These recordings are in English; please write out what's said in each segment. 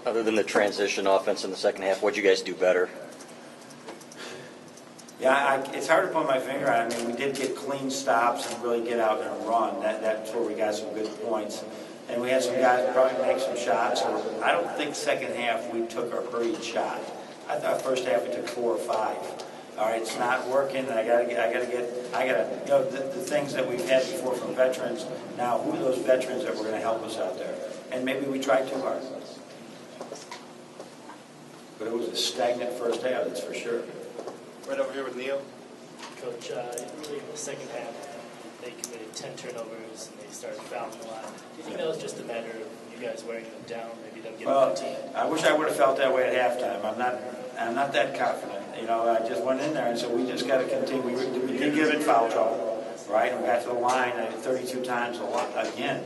Other than the transition offense in the second half, what'd you guys do better? Yeah, it's hard to put my finger on it. I mean, we did get clean stops and really get out and run. That's where we got some good points. And we had some guys probably make some shots. So I don't think second half we took a hurried shot. I thought first half we took 4 or 5. All right, it's not working. And I gotta, you know, the things that we've had before from veterans. Now, who are those veterans that were going to help us out there? And maybe we tried too hard. But it was a stagnant first half, that's for sure. Right over here with Neil. Coach, really in the second half, they committed 10 turnovers and they started fouling a lot. Do you think that was just a matter of you guys wearing them down, maybe them getting the team? I wish I would have felt that way at halftime. I'm not that confident. You know, I just went in there and said we just got to continue. We did give it foul trouble, right? And we got to the line 32 times again.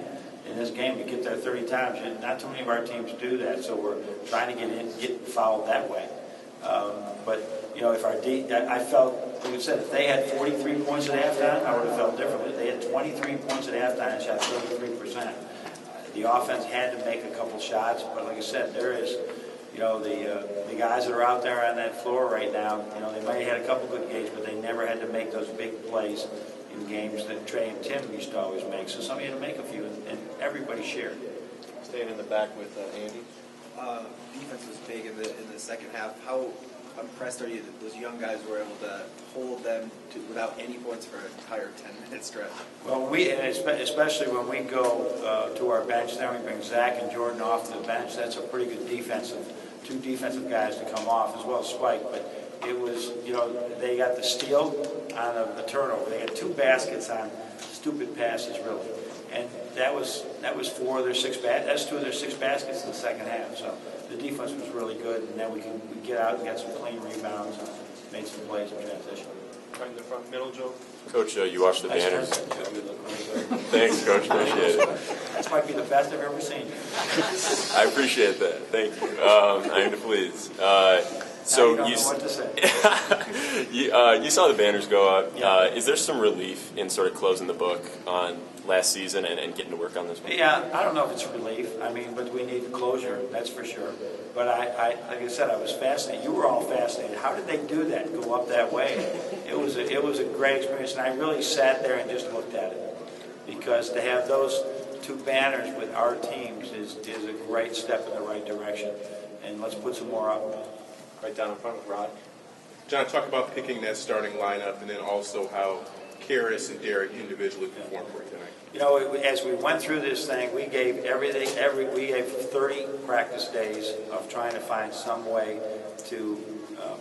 In this game, to get there 30 times, not too many of our teams do that, so we're trying to get fouled that way. But, you know, if I felt, like I said, if they had 43 points at halftime, I would have felt differently. If they had 23 points at halftime and shot 33%. The offense had to make a couple shots, but like I said, there is, you know, the guys that are out there on that floor right now, you know, they might have had a couple good games, but they never had to make those big plays in games that Trey and Tim used to always make. So somebody had to make a few, and everybody shared. Staying in the back with Andy. Defense was big in the second half. How impressed are you that those young guys were able to hold them without any points for an entire 10-minute stretch? Well, especially when we go to our bench, then we bring Zach and Jordan off to the bench. That's a pretty good two defensive guys to come off, as well as Spike. But it was, you know, they got the steal on a turnover. They had 2 baskets on stupid passes, really, and that was 4 of their 6 that's 2 of their 6 baskets in the second half. So the defense was really good, and then we get out and get some clean rebounds and made some plays in transition. Right in the front middle, Joe. Coach, you watched the banners. Thanks, Coach. Appreciate it. That might be the best I've ever seen. I appreciate that. Thank you. I am pleased. So you don't know what to say. you saw the banners go up. Yeah. Is there some relief in sort of closing the book on last season and getting to work on this one? Yeah, I don't know if it's relief. I mean, but we need closure, that's for sure. But I like I said, I was fascinated. You were all fascinated. How did they do that? Go up that way? It was a great experience, and I really sat there and just looked at it, because to have those 2 banners with our teams is a great step in the right direction. And let's put some more up. Right down in front with Rod. John, talk about picking that starting lineup, and then also how Karras and Derek individually performed for you tonight. You know, as we went through this thing, we gave everything. We gave 30 practice days of trying to find some way to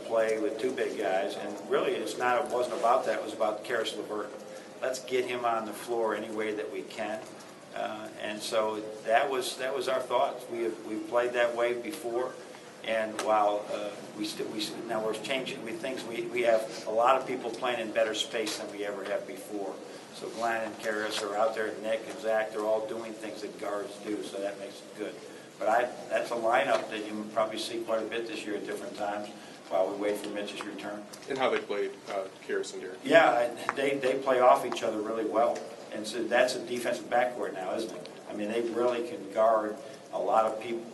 play with 2 big guys, and really, it wasn't about that. It was about Karras LeVert. Let's get him on the floor any way that we can, and so that was our thoughts. We've played that way before. And while now we're changing things, we have a lot of people playing in better space than we ever have before. So Glenn and Karras are out there, Nick and Zach, they're all doing things that guards do, so that makes it good. But that's a lineup that you will probably see quite a bit this year at different times while we wait for Mitch's return. And how they played, Karras and Derek. Yeah, they play off each other really well. And so that's a defensive backcourt now, isn't it? I mean, they really can guard a lot of people.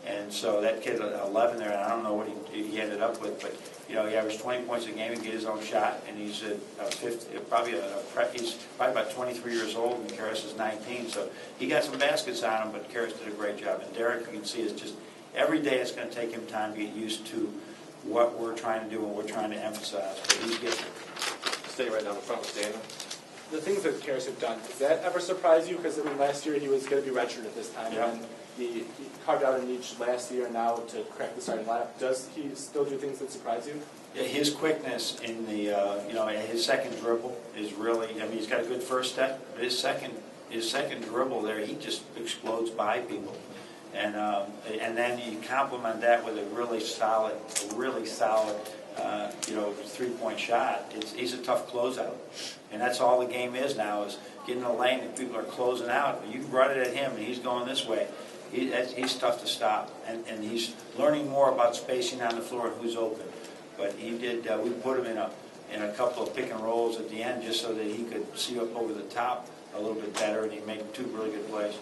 And so that kid at 11 there, and I don't know what he ended up with, but you know, he averaged 20 points a game and get his own shot, and he's probably about 23 years old, and Karras is 19, so he got some baskets on him, but Karras did a great job. And Derek, you can see, is just every day it's going to take him time to get used to what we're trying to do and we're trying to emphasize, but he's getting it. Stay right down the front with Daniel. The things that Karras have done, does that ever surprise you? Because I mean, last year he was going to be redshirted at this time, yeah. And he carved out a niche last year now to crack the starting lineup. Does he still do things that surprise you? Yeah, his quickness in the his second dribble is really. I mean, he's got a good first step, but his second dribble there, he just explodes by people, and then you complement that with a really solid 3-point shot. He's a tough closeout, and that's all the game is now, is getting in the lane and people are closing out. You run it at him and he's going this way. He's tough to stop, and he's learning more about spacing on the floor and who's open. But he did. We put him in a couple of pick and rolls at the end just so that he could see up over the top a little bit better, and he made 2 really good plays.